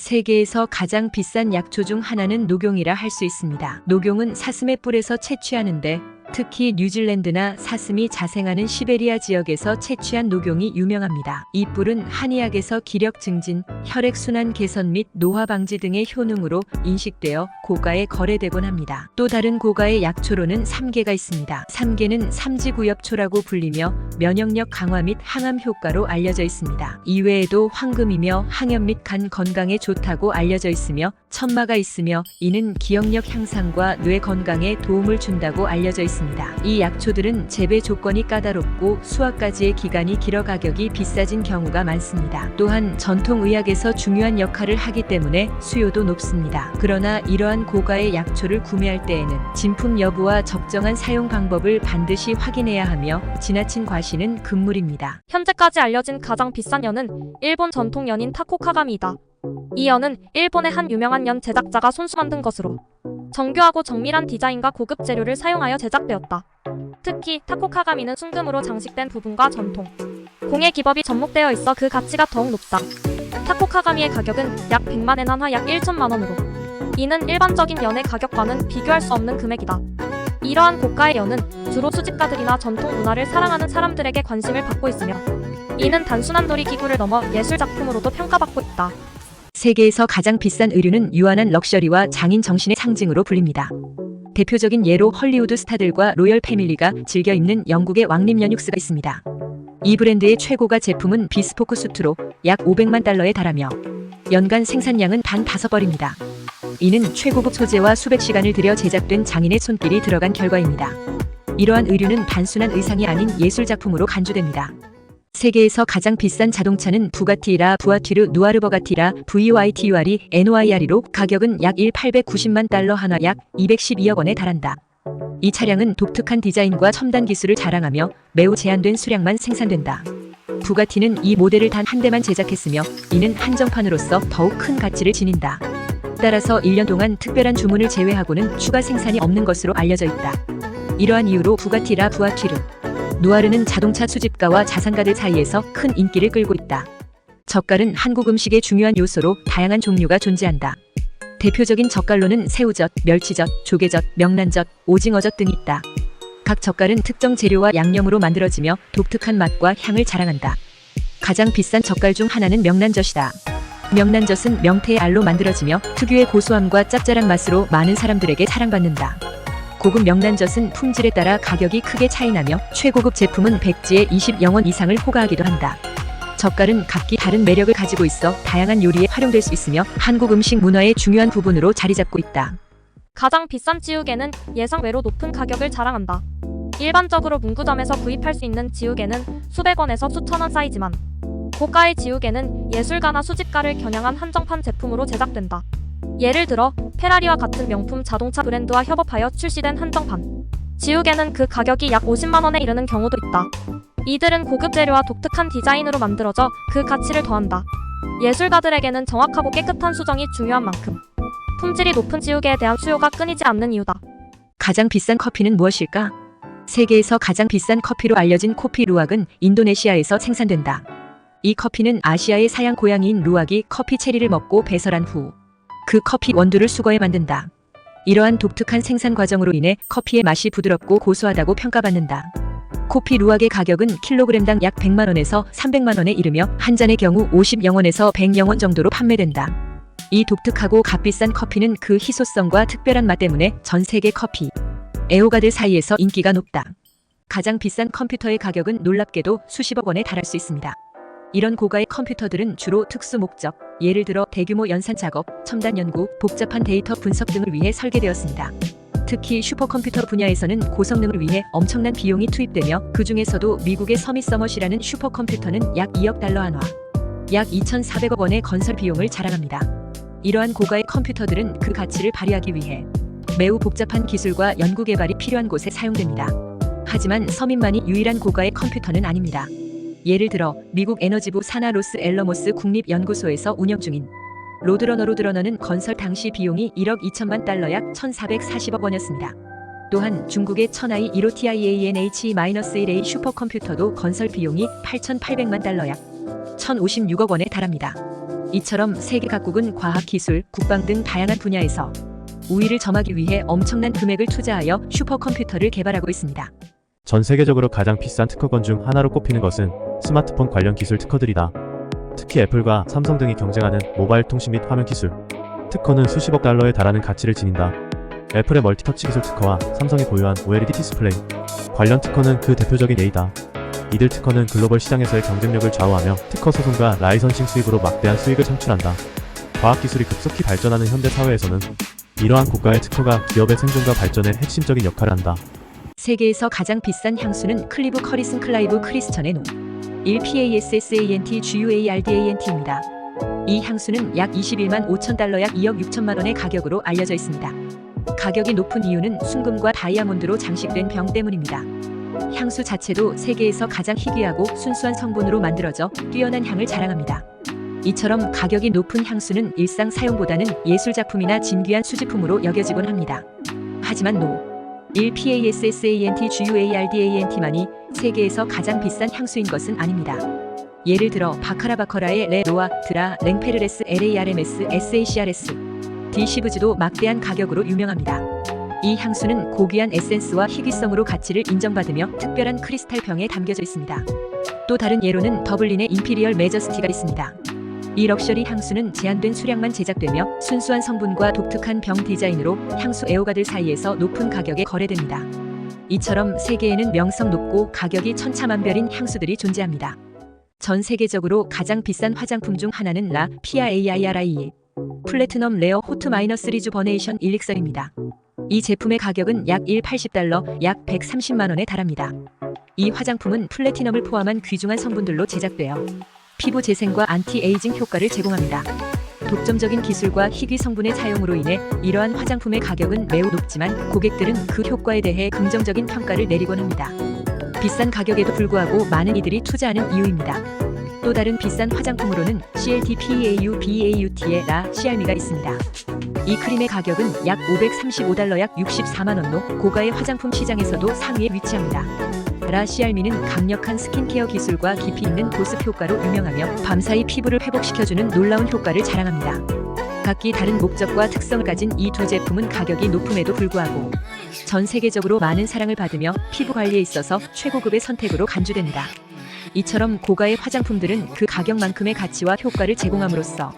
세계에서 가장 비싼 약초 중 하나는 녹용이라 할 수 있습니다. 녹용은 사슴의 뿔에서 채취하는데 특히 뉴질랜드나 사슴이 자생하는 시베리아 지역에서 채취한 녹용이 유명합니다. 이 뿔은 한의학에서 기력 증진, 혈액순환 개선 및 노화 방지 등의 효능으로 인식되어 고가에 거래되곤 합니다. 또 다른 고가의 약초로는 삼계가 있습니다. 삼계는 삼지구엽초라고 불리며 면역력 강화 및 항암 효과로 알려져 있습니다. 이외에도 황금이며 항염 및 간 건강에 좋다고 알려져 있으며 천마가 있으며 이는 기억력 향상과 뇌 건강에 도움을 준다고 알려져 있습니다. 이 약초들은 재배 조건이 까다롭고 수확까지의 기간이 길어 가격이 비싸진 경우가 많습니다. 또한 전통의학에서 중요한 역할을 하기 때문에 수요도 높습니다. 그러나 이러한 고가의 약초를 구매할 때에는 진품 여부와 적정한 사용 방법을 반드시 확인해야 하며 지나친 과시는 금물입니다. 현재까지 알려진 가장 비싼 연은 일본 전통 연인 타코카가미이다. 이 연은 일본의 한 유명한 연 제작자가 손수 만든 것으로 정교하고 정밀한 디자인과 고급 재료를 사용하여 제작되었다. 특히 타코카가미는 순금으로 장식된 부분과 전통, 공예 기법이 접목되어 있어 그 가치가 더욱 높다. 타코카가미의 가격은 약 100만엔 한화 약 1천만 원으로 이는 일반적인 연의 가격과는 비교할 수 없는 금액이다. 이러한 고가의 연은 주로 수집가들이나 전통 문화를 사랑하는 사람들에게 관심을 받고 있으며 이는 단순한 놀이기구를 넘어 예술작품으로도 평가받고 있다. 세계에서 가장 비싼 의류는 유한한 럭셔리와 장인 정신의 상징으로 불립니다. 대표적인 예로 헐리우드 스타들과 로열 패밀리가 즐겨 입는 영국의 왕립 연육스가 있습니다. 이 브랜드의 최고가 제품은 비스포크 수트로 약 500만 달러에 달하며 연간 생산량은 단 5벌입니다. 이는 최고급 소재와 수백 시간을 들여 제작된 장인의 손길이 들어간 결과입니다. 이러한 의류는 단순한 의상이 아닌 예술작품으로 간주됩니다. 세계에서 가장 비싼 자동차는 부가티라 부아티르 누아르버가티라 VYTUR이 NOIR이로 가격은 약 890만 달러 한화 약 212억 원에 달한다. 이 차량은 독특한 디자인과 첨단 기술을 자랑하며 매우 제한된 수량만 생산된다. 부가티는 이 모델을 단 한 대만 제작했으며 이는 한정판으로서 더욱 큰 가치를 지닌다. 따라서 1년 동안 특별한 주문을 제외하고는 추가 생산이 없는 것으로 알려져 있다. 이러한 이유로 부가티라 부아티르 누아르는 자동차 수집가와 자산가들 사이에서 큰 인기를 끌고 있다. 젓갈은 한국 음식의 중요한 요소로 다양한 종류가 존재한다. 대표적인 젓갈로는 새우젓, 멸치젓, 조개젓, 명란젓, 오징어젓 등이 있다. 각 젓갈은 특정 재료와 양념으로 만들어지며 독특한 맛과 향을 자랑한다. 가장 비싼 젓갈 중 하나는 명란젓이다. 명란젓은 명태의 알로 만들어지며 특유의 고소함과 짭짤한 맛으로 많은 사람들에게 사랑받는다. 고급 명란젓은 품질에 따라 가격이 크게 차이나며 최고급 제품은 백지에 20영원 이상을 호가하기도 한다. 젓갈은 각기 다른 매력을 가지고 있어 다양한 요리에 활용될 수 있으며 한국 음식 문화의 중요한 부분으로 자리 잡고 있다. 가장 비싼 지우개는 예상외로 높은 가격을 자랑한다. 일반적으로 문구점에서 구입할 수 있는 지우개는 수백 원에서 수천 원 사이지만 고가의 지우개는 예술가나 수집가를 겨냥한 한정판 제품으로 제작된다. 예를 들어 페라리와 같은 명품 자동차 브랜드와 협업하여 출시된 한정판 지우개는 그 가격이 약 50만 원에 이르는 경우도 있다. 이들은 고급 재료와 독특한 디자인으로 만들어져 그 가치를 더한다. 예술가들에게는 정확하고 깨끗한 수정이 중요한 만큼 품질이 높은 지우개에 대한 수요가 끊이지 않는 이유다. 가장 비싼 커피는 무엇일까? 세계에서 가장 비싼 커피로 알려진 코피 루왁은 인도네시아에서 생산된다. 이 커피는 아시아의 사양 고양이인 루왁이 커피 체리를 먹고 배설한 후 그 커피 원두를 수거해 만든다. 이러한 독특한 생산 과정으로 인해 커피의 맛이 부드럽고 고소하다고 평가받는다. 코피 루왁의 가격은 킬로그램당 약 100만 원에서 300만 원에 이르며 한 잔의 경우 50영원에서 100영원 정도로 판매된다. 이 독특하고 값비싼 커피는 그 희소성과 특별한 맛 때문에 전 세계 커피 애호가들 사이에서 인기가 높다. 가장 비싼 컴퓨터의 가격은 놀랍게도 수십억 원에 달할 수 있습니다. 이런 고가의 컴퓨터들은 주로 특수 목적, 예를 들어 대규모 연산 작업, 첨단 연구, 복잡한 데이터 분석 등을 위해 설계되었습니다. 특히 슈퍼컴퓨터 분야에서는 고성능을 위해 엄청난 비용이 투입되며 그 중에서도 미국의 서밋 서머시라는 슈퍼컴퓨터는 약 2억 달러 한화, 약 2,400억 원의 건설 비용을 자랑합니다. 이러한 고가의 컴퓨터들은 그 가치를 발휘하기 위해 매우 복잡한 기술과 연구 개발이 필요한 곳에 사용됩니다. 하지만 서밋만이 유일한 고가의 컴퓨터는 아닙니다. 예를 들어 미국 에너지부 산하 로스 앨러모스 국립연구소에서 운영 중인 로드러너는 건설 당시 비용이 1억 2천만 달러 약 1,440억 원이었습니다. 또한 중국의 천하이 15TIANH-1A 슈퍼컴퓨터도 건설 비용이 8,800만 달러 약 1,056억 원에 달합니다. 이처럼 세계 각국은 과학, 기술, 국방 등 다양한 분야에서 우위를 점하기 위해 엄청난 금액을 투자하여 슈퍼컴퓨터를 개발하고 있습니다. 전 세계적으로 가장 비싼 특허권 중 하나로 꼽히는 것은 스마트폰 관련 기술 특허들이다. 특히 애플과 삼성 등이 경쟁하는 모바일 통신 및 화면 기술 특허는 수십억 달러에 달하는 가치를 지닌다. 애플의 멀티터치 기술 특허와 삼성이 보유한 OLED 디스플레이 관련 특허는 그 대표적인 예이다. 이들 특허는 글로벌 시장에서의 경쟁력을 좌우하며 특허 소송과 라이선싱 수입으로 막대한 수익을 창출한다. 과학기술이 급속히 발전하는 현대 사회에서는 이러한 고가의 특허가 기업의 생존과 발전에 핵심적인 역할을 한다. 세계에서 가장 비싼 향수는 클리브 커리슨 클라이브 크리스천의 노 1PASSANT GUARDANT입니다. 이 향수는 약 21만 5천 달러 약 2억 6천만 원의 가격으로 알려져 있습니다. 가격이 높은 이유는 순금과 다이아몬드로 장식된 병 때문입니다. 향수 자체도 세계에서 가장 희귀하고 순수한 성분으로 만들어져 뛰어난 향을 자랑합니다. 이처럼 가격이 높은 향수는 일상 사용보다는 예술작품이나 진귀한 수집품으로 여겨지곤 합니다. 하지만 노 1PASSANT GUARDANT만이 세계에서 가장 비싼 향수인 것은 아닙니다. 예를 들어 바카라바커라의 레 로아 드라 랭페르레스 LARMS SACRS 디시브즈도 막대한 가격으로 유명합니다. 이 향수는 고귀한 에센스와 희귀성으로 가치를 인정받으며 특별한 크리스탈 병에 담겨져 있습니다. 또 다른 예로는 더블린의 임피리얼 매저스티가 있습니다. 이 럭셔리 향수는 제한된 수량만 제작되며 순수한 성분과 독특한 병 디자인으로 향수 애호가들 사이에서 높은 가격에 거래됩니다. 이처럼 세계에는 명성 높고 가격이 천차만별인 향수들이 존재합니다. 전 세계적으로 가장 비싼 화장품 중 하나는 라 PRAIRIE 플래티넘 레어 호트 마이너스 리주버네이션 일릭서입니다. 이 제품의 가격은 약 180달러, 약 130만 원에 달합니다. 이 화장품은 플래티넘을 포함한 귀중한 성분들로 제작되어 피부 재생과 안티에이징 효과를 제공합니다. 독점적인 기술과 희귀 성분의 사용으로 인해 이러한 화장품의 가격은 매우 높지만 고객들은 그 효과에 대해 긍정적인 평가를 내리곤 합니다. 비싼 가격에도 불구하고 많은 이들이 투자하는 이유입니다. 또 다른 비싼 화장품으로는 CLTPAUBAUT의 라 시알미가 있습니다. 이 크림의 가격은 약 535달러 약 64만 원로 고가의 화장품 시장에서도 상위에 위치합니다. 라 시알미는 강력한 스킨케어 기술과 깊이 있는 보습 효과로 유명하며 밤사이 피부를 회복시켜주는 놀라운 효과를 자랑합니다. 각기 다른 목적과 특성을 가진 이 두 제품은 가격이 높음에도 불구하고 전 세계적으로 많은 사랑을 받으며 피부 관리에 있어서 최고급의 선택으로 간주됩니다. 이처럼 고가의 화장품들은 그 가격만큼의 가치와 효과를 제공함으로써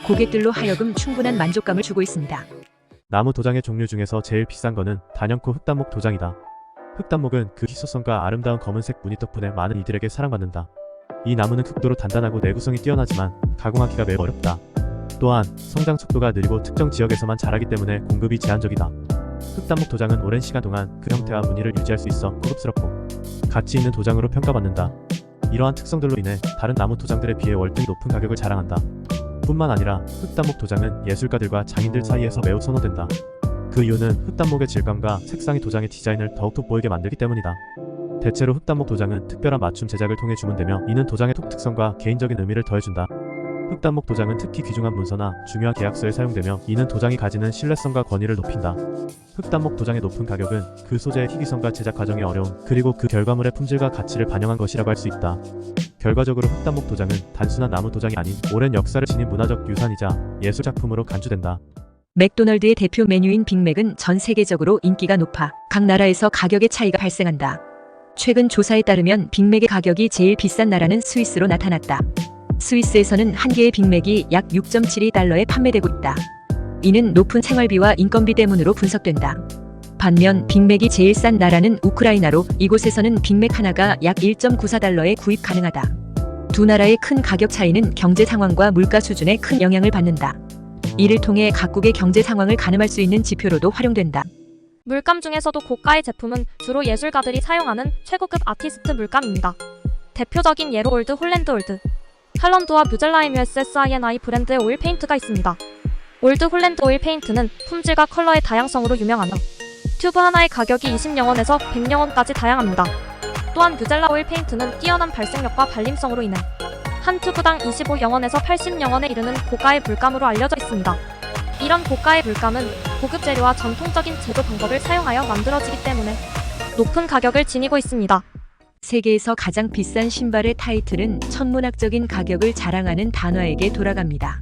고객들로 하여금 충분한 만족감을 주고 있습니다. 나무 도장의 종류 중에서 제일 비싼 거는 단연코 흑단목 도장이다. 흑단목은 그 희소성과 아름다운 검은색 무늬 덕분에 많은 이들에게 사랑받는다. 이 나무는 극도로 단단하고 내구성이 뛰어나지만 가공하기가 매우 어렵다. 또한 성장 속도가 느리고 특정 지역에서만 자라기 때문에 공급이 제한적이다. 흑단목 도장은 오랜 시간 동안 그 형태와 무늬를 유지할 수 있어 고급스럽고 가치 있는 도장으로 평가받는다. 이러한 특성들로 인해 다른 나무 도장들에 비해 월등히 높은 가격을 자랑한다. 뿐만 아니라 흑단목 도장은 예술가들과 장인들 사이에서 매우 선호된다. 그 이유는 흑단목의 질감과 색상이 도장의 디자인을 더욱 돋보이게 만들기 때문이다. 대체로 흑단목 도장은 특별한 맞춤 제작을 통해 주문되며 이는 도장의 독특성과 개인적인 의미를 더해준다. 흑단목 도장은 특히 귀중한 문서나 중요한 계약서에 사용되며 이는 도장이 가지는 신뢰성과 권위를 높인다. 흑단목 도장의 높은 가격은 그 소재의 희귀성과 제작 과정의 어려움 그리고 그 결과물의 품질과 가치를 반영한 것이라고 할 수 있다. 결과적으로 흑단목 도장은 단순한 나무 도장이 아닌 오랜 역사를 지닌 문화적 유산이자 예술작품으로 간주된다. 맥도널드의 대표 메뉴인 빅맥은 전 세계적으로 인기가 높아 각 나라에서 가격의 차이가 발생한다. 최근 조사에 따르면 빅맥의 가격이 제일 비싼 나라는 스위스로 나타났다. 스위스에서는 한 개의 빅맥이 약 6.72달러에 판매되고 있다. 이는 높은 생활비와 인건비 때문으로 분석된다. 반면 빅맥이 제일 싼 나라는 우크라이나로 이곳에서는 빅맥 하나가 약 1.94달러에 구입 가능하다. 두 나라의 큰 가격 차이는 경제 상황과 물가 수준에 큰 영향을 받는다. 이를 통해 각국의 경제 상황을 가늠할 수 있는 지표로도 활용된다. 물감 중에서도 고가의 제품은 주로 예술가들이 사용하는 최고급 아티스트 물감입니다. 대표적인 예로 올드 홀랜드 올드 할런드와 뮤젤라임 USSINI 브랜드의 오일 페인트가 있습니다. 올드 홀랜드 오일 페인트는 품질과 컬러의 다양성으로 유명하며 튜브 하나의 가격이 20영원에서 100영원까지 다양합니다. 또한 뮤젤라 오일 페인트는 뛰어난 발색력과 발림성으로 인해 한 튜브당 25영원에서 80영원에 이르는 고가의 물감으로 알려져 있습니다. 이런 고가의 물감은 고급 재료와 전통적인 제조 방법을 사용하여 만들어지기 때문에 높은 가격을 지니고 있습니다. 세계에서 가장 비싼 신발의 타이틀은 천문학적인 가격을 자랑하는 단화에게 돌아갑니다.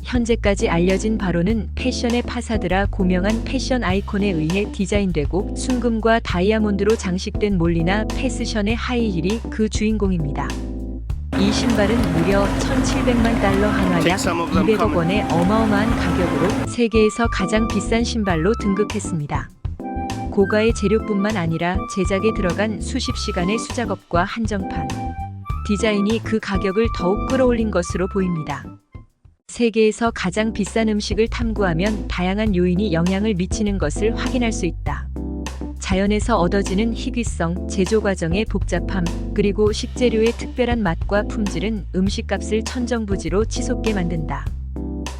현재까지 알려진 바로는 패션의 파사드라 고명한 패션 아이콘에 의해 디자인되고 순금과 다이아몬드로 장식된 몰리나 패스션의 하이힐이 그 주인공입니다. 이 신발은 무려 1,700만 달러 한화 약 200억 원의 어마어마한 가격으로 세계에서 가장 비싼 신발로 등극했습니다. 고가의 재료뿐만 아니라 제작에 들어간 수십 시간의 수작업과 한정판, 디자인이 그 가격을 더욱 끌어올린 것으로 보입니다. 세계에서 가장 비싼 음식을 탐구하면 다양한 요인이 영향을 미치는 것을 확인할 수 있다. 자연에서 얻어지는 희귀성, 제조 과정의 복잡함, 그리고 식재료의 특별한 맛과 품질은 음식값을 천정부지로 치솟게 만든다.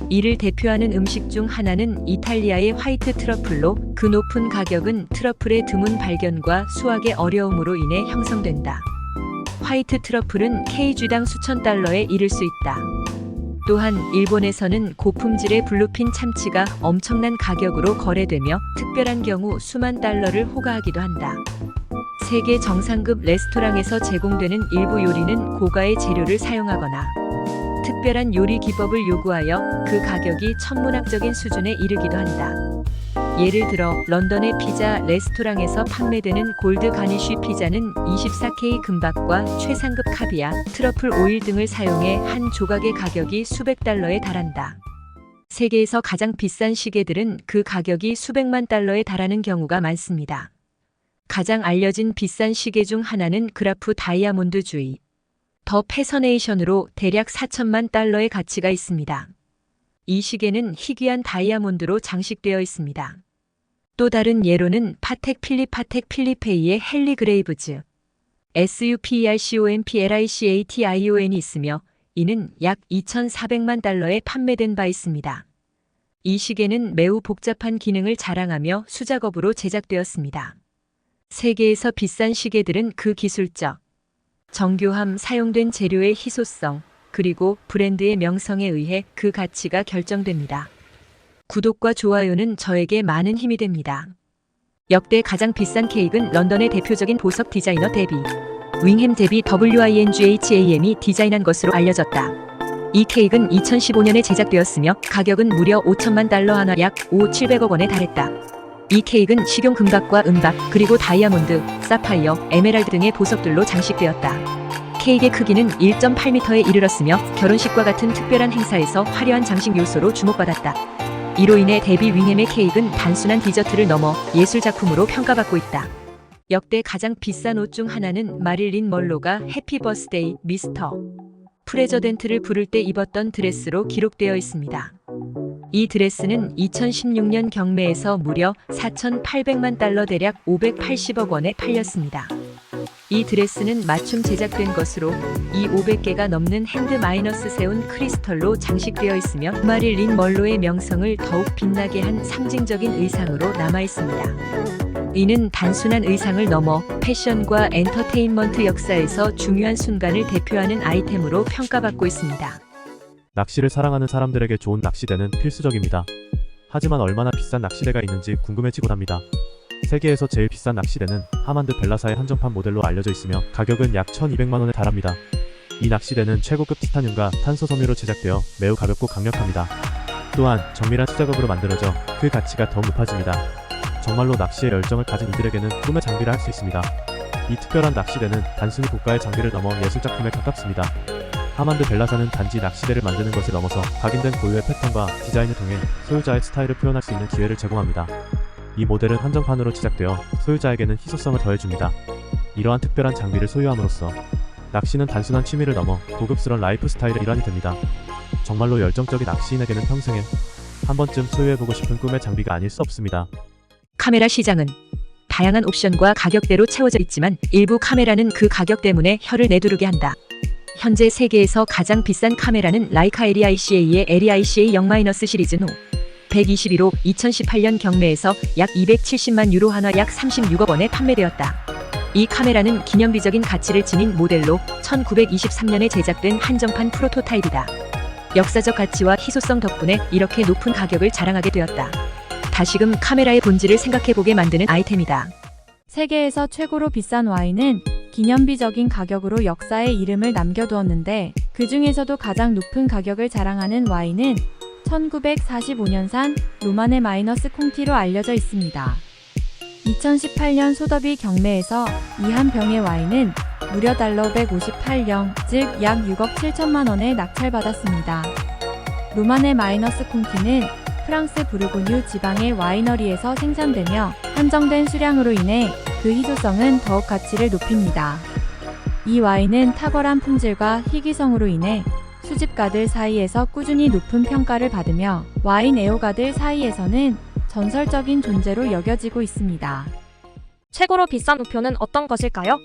이를 대표하는 음식 중 하나는 이탈리아의 화이트 트러플로 그 높은 가격은 트러플의 드문 발견과 수확의 어려움으로 인해 형성된다. 화이트 트러플은 kg당 수천 달러에 이를 수 있다. 또한 일본에서는 고품질의 블루핀 참치가 엄청난 가격으로 거래되며 특별한 경우 수만 달러를 호가하기도 한다. 세계 정상급 레스토랑에서 제공되는 일부 요리는 고가의 재료를 사용하거나 특별한 요리 기법을 요구하여 그 가격이 천문학적인 수준에 이르기도 한다. 예를 들어 런던의 피자 레스토랑에서 판매되는 골드 가니쉬 피자는 24K 금박과 최상급 카비아, 트러플 오일 등을 사용해 한 조각의 가격이 수백 달러에 달한다. 세계에서 가장 비싼 시계들은 그 가격이 수백만 달러에 달하는 경우가 많습니다. 가장 알려진 비싼 시계 중 하나는 그라프 다이아몬드 주의, 더 패서네이션으로 대략 4천만 달러의 가치가 있습니다. 이 시계는 희귀한 다이아몬드로 장식되어 있습니다. 또 다른 예로는 파텍 필리페이의 헨리 그레이브즈 SUPERCOMPLICATION이 있으며 이는 약 2,400만 달러에 판매된 바 있습니다. 이 시계는 매우 복잡한 기능을 자랑하며 수작업으로 제작되었습니다. 세계에서 비싼 시계들은 그 기술적, 정교함, 사용된 재료의 희소성, 그리고 브랜드의 명성에 의해 그 가치가 결정됩니다. 구독과 좋아요는 저에게 많은 힘이 됩니다. 역대 가장 비싼 케이크는 런던의 대표적인 보석 디자이너 데비 윙햄 데비 WINGHAM이 디자인한 것으로 알려졌다. 이 케이크는 2015년에 제작되었으며 가격은 무려 5천만 달러 한화 약 700억 원에 달했다. 이 케이크는 식용 금박과 은박, 그리고 다이아몬드, 사파이어, 에메랄드 등의 보석들로 장식되었다. 케이크의 크기는 1.8m에 이르렀으며 결혼식과 같은 특별한 행사에서 화려한 장식 요소로 주목받았다. 이로 인해 데비 윙햄의 케이크는 단순한 디저트를 넘어 예술작품으로 평가받고 있다. 역대 가장 비싼 옷 중 하나는 마릴린 먼로가 해피 버스데이 미스터 프레저덴트를 부를 때 입었던 드레스로 기록되어 있습니다. 이 드레스는 2016년 경매에서 무려 4,800만 달러 대략 580억 원에 팔렸습니다. 이 드레스는 맞춤 제작된 것으로 이 500개가 넘는 핸드 마이너스 세운 크리스털로 장식되어 있으며 마릴린 먼로의 명성을 더욱 빛나게 한 상징적인 의상으로 남아 있습니다. 이는 단순한 의상을 넘어 패션과 엔터테인먼트 역사에서 중요한 순간을 대표하는 아이템으로 평가받고 있습니다. 낚시를 사랑하는 사람들에게 좋은 낚시대는 필수적입니다. 하지만 얼마나 비싼 낚시대가 있는지 궁금해지곤 합니다. 세계에서 제일 비싼 낚시대는 하만드 벨라사의 한정판 모델로 알려져 있으며 가격은 약 1,200만 원에 달합니다. 이 낚시대는 최고급 티타늄과 탄소 섬유로 제작되어 매우 가볍고 강력합니다. 또한 정밀한 수작업으로 만들어져 그 가치가 더욱 높아집니다. 정말로 낚시에 열정을 가진 이들에게는 꿈의 장비라 할 수 있습니다. 이 특별한 낚시대는 단순히 고가의 장비를 넘어 예술작품에 가깝습니다. 하만드 벨라사는 단지 낚시대를 만드는 것을 넘어서 각인된 고유의 패턴과 디자인을 통해 소유자의 스타일을 표현할 수 있는 기회를 제공합니다. 이 모델은 한정판으로 제작되어 소유자에게는 희소성을 더해줍니다. 이러한 특별한 장비를 소유함으로써 낚시는 단순한 취미를 넘어 고급스러운 라이프 스타일의 일환이 됩니다. 정말로 열정적인 낚시인에게는 평생에 한 번쯤 소유해보고 싶은 꿈의 장비가 아닐 수 없습니다. 카메라 시장은 다양한 옵션과 가격대로 채워져 있지만 일부 카메라는 그 가격 때문에 혀를 내두르게 한다. 현재 세계에서 가장 비싼 카메라는 라이카 LEICA의 LEICA 0- 시리즈 노 121호 2018년 경매에서 약 270만 유로 한화 약 36억 원에 판매되었다. 이 카메라는 기념비적인 가치를 지닌 모델로 1923년에 제작된 한정판 프로토타입이다. 역사적 가치와 희소성 덕분에 이렇게 높은 가격을 자랑하게 되었다. 다시금 카메라의 본질을 생각해보게 만드는 아이템이다. 세계에서 최고로 비싼 와인은 기념비적인 가격으로 역사에 이름을 남겨두었는데 그 중에서도 가장 높은 가격을 자랑하는 와인은 1945년산 로마네 마이너스 콩티로 알려져 있습니다. 2018년 소더비 경매에서 이 한 병의 와인은 무려 달러 158령, 즉 약 6억 7천만 원에 낙찰받았습니다. 로마네 마이너스 콩티는 프랑스 부르고뉴 지방의 와이너리에서 생산되며 한정된 수량으로 인해 그 희소성은 더욱 가치를 높입니다. 이 와인은 탁월한 품질과 희귀성으로 인해 수집가들 사이에서 꾸준히 높은 평가를 받으며 와인 애호가들 사이에서는 전설적인 존재로 여겨지고 있습니다. 최고로 비싼 우표는 어떤 것일까요?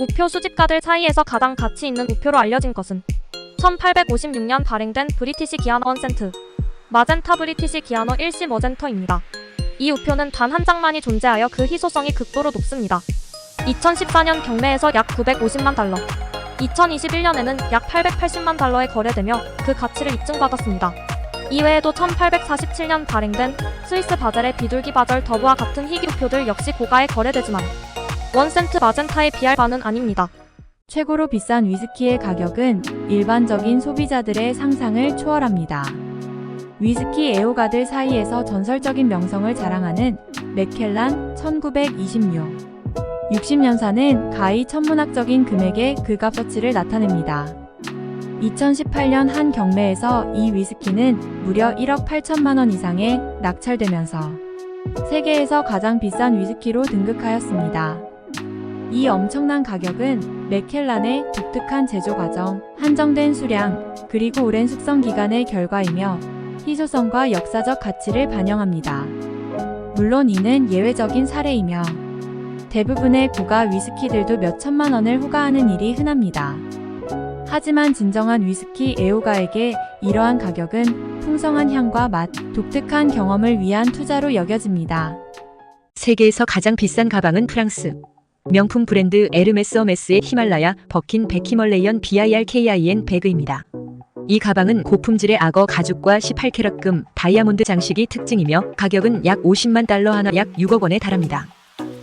우표 수집가들 사이에서 가장 가치 있는 우표로 알려진 것은 1856년 발행된 브리티시 기아너 원센트 마젠타 브리티시 기아너 1시 머젠터입니다. 이 우표는 단 한 장만이 존재하여 그 희소성이 극도로 높습니다. 2014년 경매에서 약 950만 달러, 2021년에는 약 880만 달러에 거래되며 그 가치를 입증받았습니다. 이외에도 1847년 발행된 스위스 바젤의 비둘기 바절 더브와 같은 희귀 우표들 역시 고가에 거래되지만 원센트 마젠타에 비할 바는 아닙니다. 최고로 비싼 위스키의 가격은 일반적인 소비자들의 상상을 초월합니다. 위스키 애호가들 사이에서 전설적인 명성을 자랑하는 맥켈란 1926 60년산은 가히 천문학적인 금액의 그 값어치를 나타냅니다. 2018년 한 경매에서 이 위스키는 무려 1억 8천만 원 이상에 낙찰되면서 세계에서 가장 비싼 위스키로 등극하였습니다. 이 엄청난 가격은 맥켈란의 독특한 제조 과정, 한정된 수량, 그리고 오랜 숙성 기간의 결과이며 희소성과 역사적 가치를 반영합니다. 물론 이는 예외적인 사례이며 대부분의 고가 위스키들도 몇 천만 원을 호가하는 일이 흔합니다. 하지만 진정한 위스키 애호가에게 이러한 가격은 풍성한 향과 맛, 독특한 경험을 위한 투자로 여겨집니다. 세계에서 가장 비싼 가방은 프랑스 명품 브랜드 에르메스 어메스의 히말라야 버킨 백히멀레이언 BIRKIN 배그입니다. 이 가방은 고품질의 악어 가죽과 18캐럿 금, 다이아몬드 장식이 특징이며 가격은 약 50만 달러 하나 약 6억 원에 달합니다.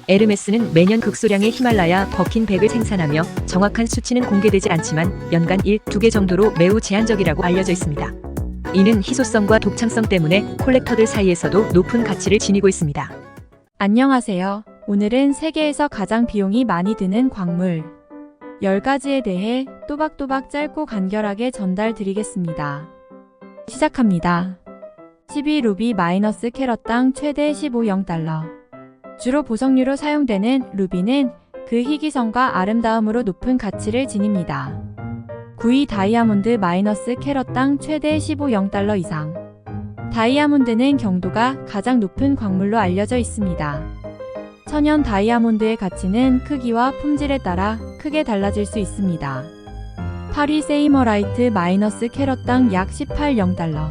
에르메스는 매년 극소량의 히말라야 버킨 백을 생산하며 정확한 수치는 공개되지 않지만 연간 1-2개 정도로 매우 제한적이라고 알려져 있습니다. 이는 희소성과 독창성 때문에 콜렉터들 사이에서도 높은 가치를 지니고 있습니다. 안녕하세요. 오늘은 세계에서 가장 비용이 많이 드는 광물 10가지에 대해 또박또박 짧고 간결하게 전달드리겠습니다. 시작합니다. 12루비 마이너스 캐럿당 최대 15.0달러. 주로 보석류로 사용되는 루비는 그 희귀성과 아름다움으로 높은 가치를 지닙니다. 9위 다이아몬드 마이너스 캐럿당 최대 15.0달러 이상. 다이아몬드는 경도가 가장 높은 광물로 알려져 있습니다. 천연 다이아몬드의 가치는 크기와 품질에 따라 크게 달라질 수 있습니다. 8위 세이머라이트 마이너스 캐럿당 약 18.0달러.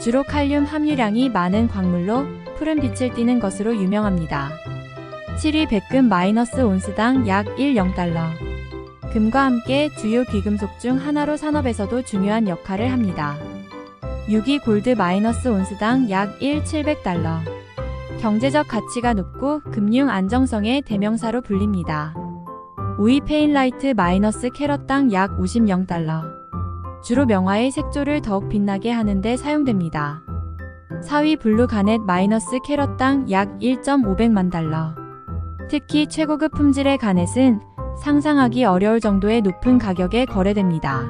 주로 칼륨 함유량이 많은 광물로 푸른 빛을 띠는 것으로 유명합니다. 7위 백금 마이너스 온스당 약 1.0달러. 금과 함께 주요 귀금속 중 하나로 산업에서도 중요한 역할을 합니다. 6위 골드 마이너스 온스당 약 1,700달러. 경제적 가치가 높고 금융 안정성의 대명사로 불립니다. 5위 페인라이트 마이너스 캐럿당 약 50.0달러. 주로 명화의 색조를 더욱 빛나게 하는데 사용됩니다. 4위 블루 가넷 마이너스 캐럿당 약 1,500만 달러. 특히 최고급 품질의 가넷은 상상하기 어려울 정도의 높은 가격에 거래됩니다.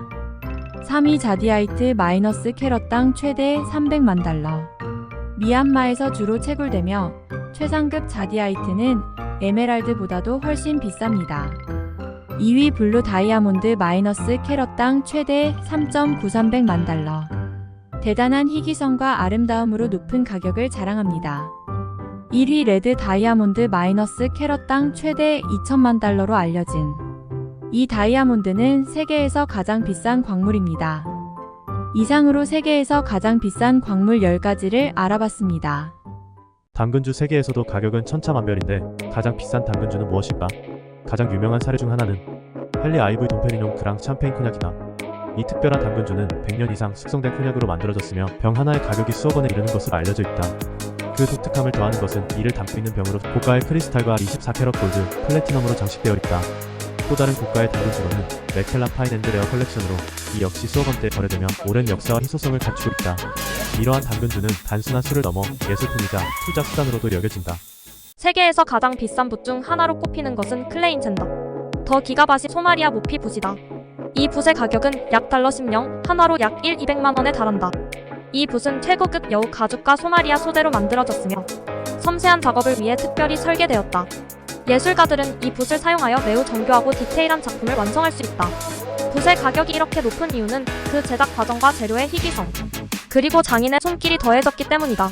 3위 자디아이트 마이너스 캐럿당 최대 300만 달러. 미얀마에서 주로 채굴되며 최상급 자디아이트는 에메랄드보다도 훨씬 비쌉니다. 2위 블루 다이아몬드 마이너스 캐럿당 최대 3,930만 달러. 대단한 희귀성과 아름다움으로 높은 가격을 자랑합니다. 1위 레드 다이아몬드 마이너스 캐럿당 최대 2천만 달러로 알려진 이 다이아몬드는 세계에서 가장 비싼 광물입니다. 이상으로 세계에서 가장 비싼 광물 10가지를 알아봤습니다. 당근주 세계에서도 가격은 천차만별인데 가장 비싼 당근주는 무엇일까? 가장 유명한 사례 중 하나는 헨리 아이브 돈페리뇽 그랑 샴페인 코냑이다. 이 특별한 당근주는 100년 이상 숙성된 코냑으로 만들어졌으며 병 하나의 가격이 수억 원에 이르는 것으로 알려져 있다. 그 독특함을 더하는 것은 이를 담고 있는 병으로 고가의 크리스탈과 24캐럿 골드, 플래티넘으로 장식되어 있다. 또 다른 고가의 당근주로는 맥켈란 파인 앤드 레어 컬렉션으로 이 역시 수억 원대에 거래되며 오랜 역사와 희소성을 갖추고 있다. 이러한 당근주는 단순한 수를 넘어 예술품이자 투자 수단으로도 여겨진다. 세계에서 가장 비싼 붓 중 하나로 꼽히는 것은 클레인젠다. 더 기가바시 소마리아 모피 붓이다. 이 붓의 가격은 약 달러 10령, 한화로 약 200만 원에 달한다. 이 붓은 최고급 여우 가죽과 소마리아 소재로 만들어졌으며 섬세한 작업을 위해 특별히 설계되었다. 예술가들은 이 붓을 사용하여 매우 정교하고 디테일한 작품을 완성할 수 있다. 붓의 가격이 이렇게 높은 이유는 그 제작 과정과 재료의 희귀성, 그리고 장인의 손길이 더해졌기 때문이다.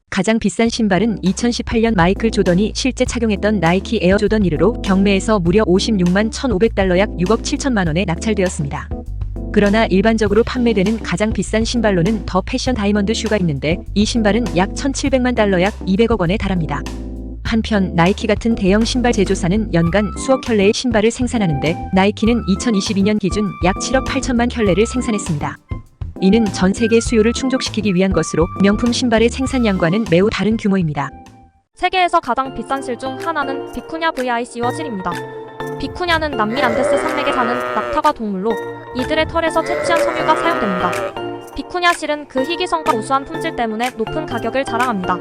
가장 비싼 신발은 2018년 마이클 조던이 실제 착용했던 나이키 에어 조던 1으로 경매에서 무려 56만 1,500달러 약 6억 7천만 원에 낙찰되었습니다. 그러나 일반적으로 판매되는 가장 비싼 신발로는 더 패션 다이먼드 슈가 있는데 이 신발은 약 1,700만 달러 약 200억 원에 달합니다. 한편 나이키 같은 대형 신발 제조사는 연간 수억 켤레의 신발을 생산하는데 나이키는 2022년 기준 약 7억 8천만 켤레를 생산했습니다. 이는 전 세계 수요를 충족시키기 위한 것으로 명품 신발의 생산량과는 매우 다른 규모입니다. 세계에서 가장 비싼 실 중 하나는 비쿠냐 VIC와 실입니다. 비쿠냐는 남미 안데스 산맥에 사는 낙타과 동물로 이들의 털에서 채취한 섬유가 사용됩니다. 비쿠냐 실은 그 희귀성과 우수한 품질 때문에 높은 가격을 자랑합니다.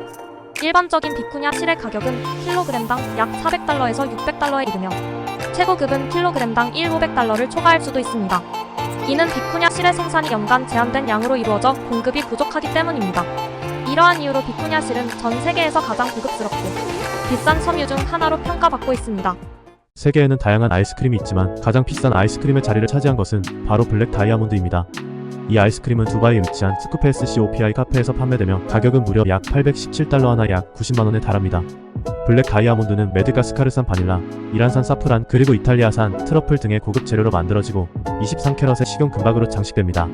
일반적인 비쿠냐 실의 가격은 킬로그램당 약 400달러에서 600달러에 이르며 최고급은 킬로그램당 1,500달러를 초과할 수도 있습니다. 이는 비쿠냐 실의 생산이 연간 제한된 양으로 이루어져 공급이 부족하기 때문입니다. 이러한 이유로 비쿠냐 실은 전 세계에서 가장 고급스럽고 비싼 섬유 중 하나로 평가받고 있습니다. 세계에는 다양한 아이스크림이 있지만 가장 비싼 아이스크림의 자리를 차지한 것은 바로 블랙 다이아몬드입니다. 이 아이스크림은 두바이에 위치한 스쿠페스 COPI 카페에서 판매되며 가격은 무려 약 817달러 하나 약 90만 원에 달합니다. 블랙 다이아몬드는 메드가스카르산 바닐라, 이란산 사프란, 그리고 이탈리아산 트러플 등의 고급 재료로 만들어지고 23캐럿의 식용 금박으로 장식됩니다.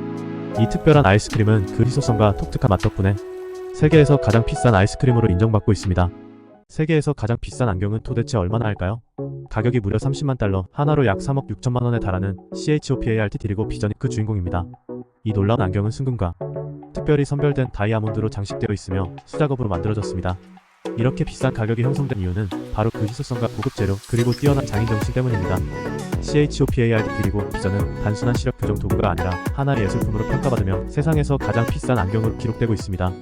이 특별한 아이스크림은 그 희소성과 독특한 맛 덕분에 세계에서 가장 비싼 아이스크림으로 인정받고 있습니다. 세계에서 가장 비싼 안경은 도대체 얼마나 할까요? 가격이 무려 30만 달러, 하나로 약 3억 6천만 원에 달하는 CHOPART 디리고 비전이 그 주인공입니다. 이 놀라운 안경은 순금과 특별히 선별된 다이아몬드로 장식되어 있으며 수작업으로 만들어졌습니다. 이렇게 비싼 가격이 형성된 이유는 바로 그 희소성과 고급 재료 그리고 뛰어난 장인 정신 때문입니다. CHOPART 디리고 비전은 단순한 시력 교정 도구가 아니라 하나의 예술품으로 평가받으며 세상에서 가장 비싼 안경으로 기록되고 있습니다.